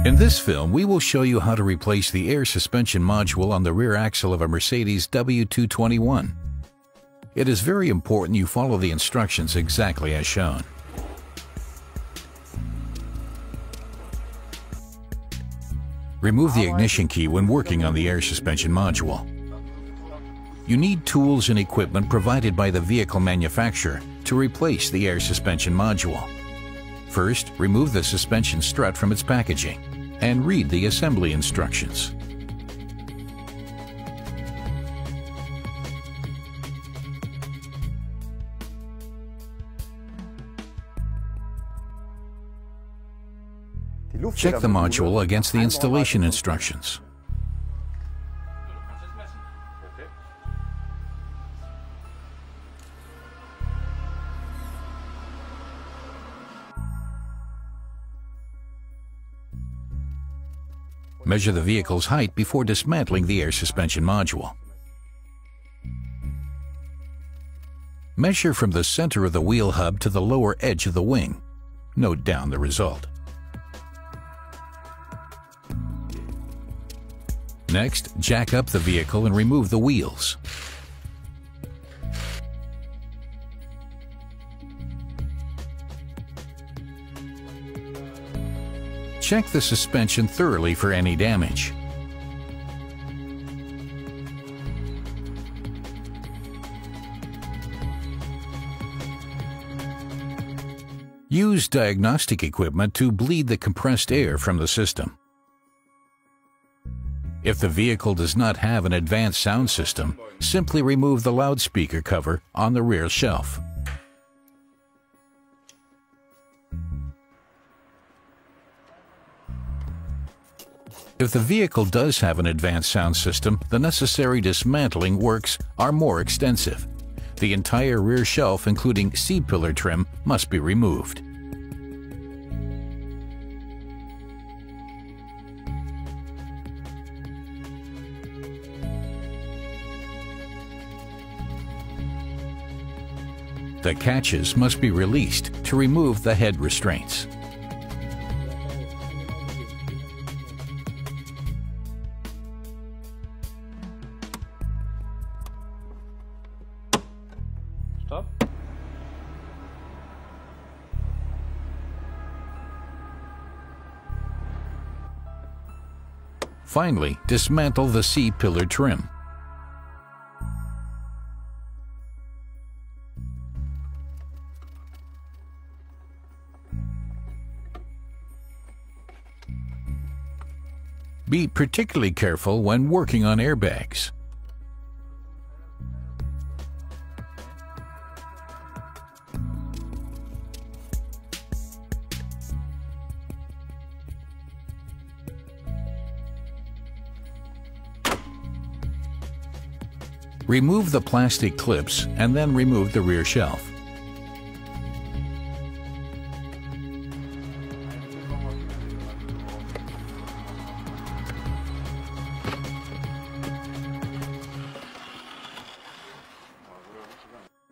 In this film, we will show you how to replace the air suspension module on the rear axle of a Mercedes W221. It is very important you follow the instructions exactly as shown. Remove the ignition key when working on the air suspension module. You need tools and equipment provided by the vehicle manufacturer to replace the air suspension module. First, remove the suspension strut from its packaging and read the assembly instructions. Check the module against the installation instructions. Measure the vehicle's height before dismantling the air suspension module. Measure from the center of the wheel hub to the lower edge of the wing. Note down the result. Next, jack up the vehicle and remove the wheels. Check the suspension thoroughly for any damage. Use diagnostic equipment to bleed the compressed air from the system. If the vehicle does not have an advanced sound system, simply remove the loudspeaker cover on the rear shelf. If the vehicle does have an advanced sound system, the necessary dismantling works are more extensive. The entire rear shelf, including C-pillar trim, must be removed. The catches must be released to remove the head restraints. Stop. Finally, dismantle the C-pillar trim. Be particularly careful when working on airbags. Remove the plastic clips and then remove the rear shelf.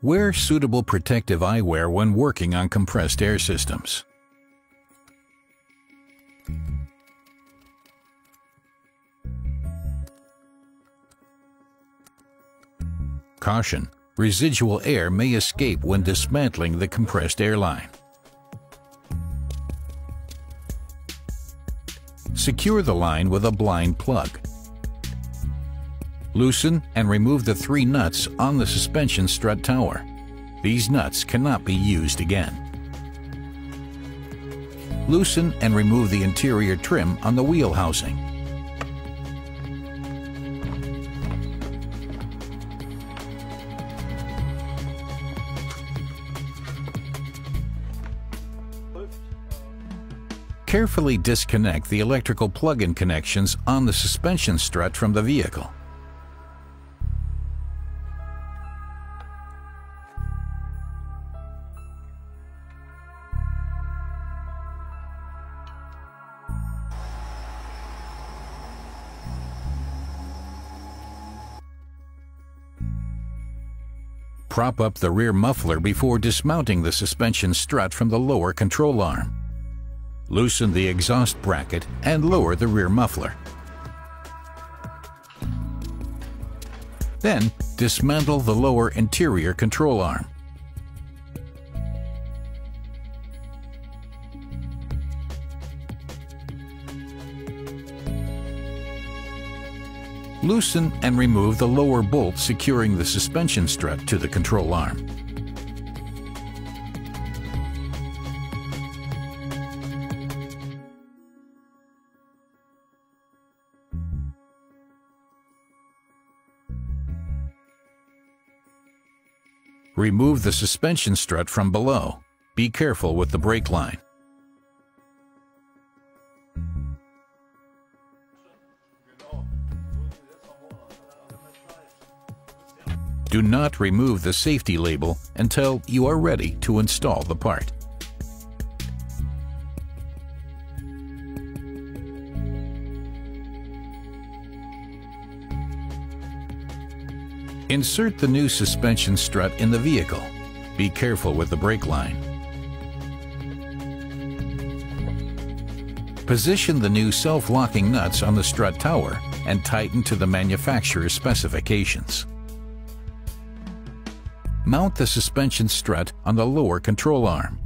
Wear suitable protective eyewear when working on compressed air systems. Caution: residual air may escape when dismantling the compressed air line. Secure the line with a blind plug. Loosen and remove the 3 nuts on the suspension strut tower. These nuts cannot be used again. Loosen and remove the interior trim on the wheel housing. Carefully disconnect the electrical plug-in connections on the suspension strut from the vehicle. Prop up the rear muffler before dismounting the suspension strut from the lower control arm. Loosen the exhaust bracket and lower the rear muffler. Then, dismantle the lower interior control arm. Loosen and remove the lower bolt securing the suspension strut to the control arm. Remove the suspension strut from below. Be careful with the brake line. Do not remove the safety label until you are ready to install the part. Insert the new suspension strut in the vehicle. Be careful with the brake line. Position the new self-locking nuts on the strut tower and tighten to the manufacturer's specifications. Mount the suspension strut on the lower control arm.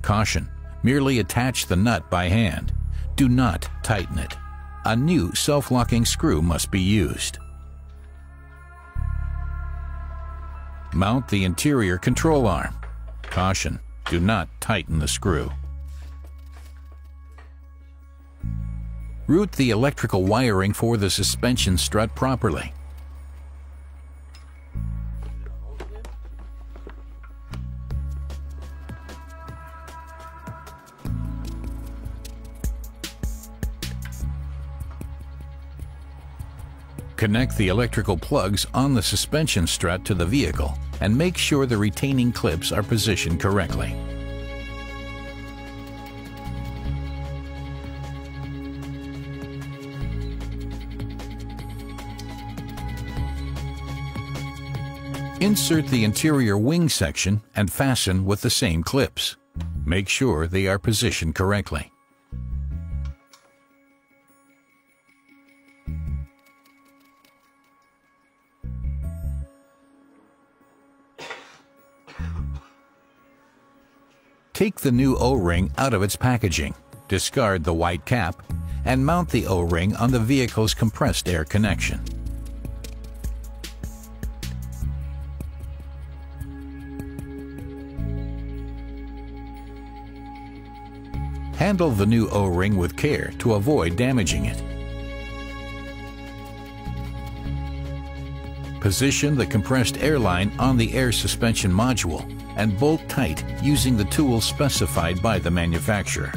Caution, merely attach the nut by hand. Do not tighten it. A new self-locking screw must be used. Mount the interior control arm. Caution, do not tighten the screw. Route the electrical wiring for the suspension strut properly. Connect the electrical plugs on the suspension strut to the vehicle and make sure the retaining clips are positioned correctly. Insert the interior wing section and fasten with the same clips. Make sure they are positioned correctly. Take the new O-ring out of its packaging, discard the white cap, and mount the O-ring on the vehicle's compressed air connection. Handle the new O-ring with care to avoid damaging it. Position the compressed air line on the air suspension module and bolt tight using the tool specified by the manufacturer.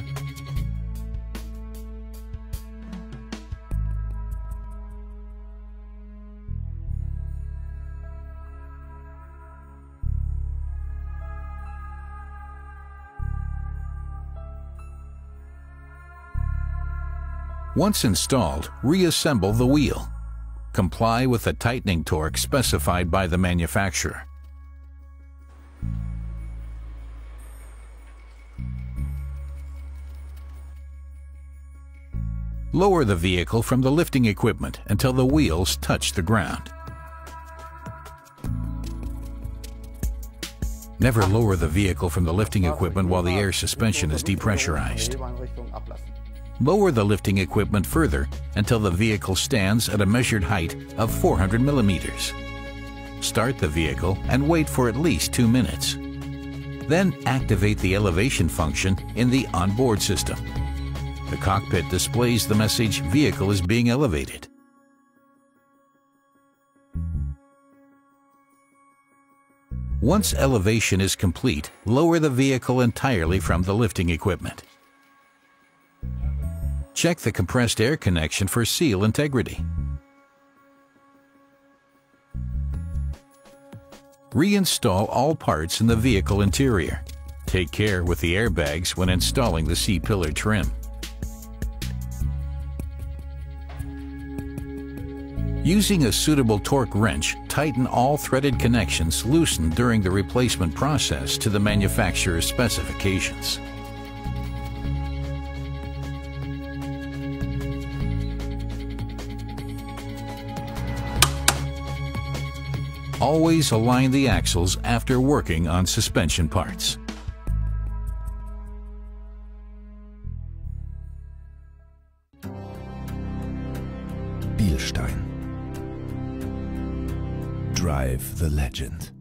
Once installed, reassemble the wheel. Comply with the tightening torque specified by the manufacturer. Lower the vehicle from the lifting equipment until the wheels touch the ground. Never lower the vehicle from the lifting equipment while the air suspension is depressurized. Lower the lifting equipment further until the vehicle stands at a measured height of 400 millimeters. Start the vehicle and wait for at least 2 minutes. Then activate the elevation function in the onboard system. The cockpit displays the message "Vehicle is being elevated." Once elevation is complete, lower the vehicle entirely from the lifting equipment. Check the compressed air connection for seal integrity. Reinstall all parts in the vehicle interior. Take care with the airbags when installing the C-pillar trim. Using a suitable torque wrench, tighten all threaded connections loosened during the replacement process to the manufacturer's specifications. Always align the axles after working on suspension parts. Bilstein. Drive the legend.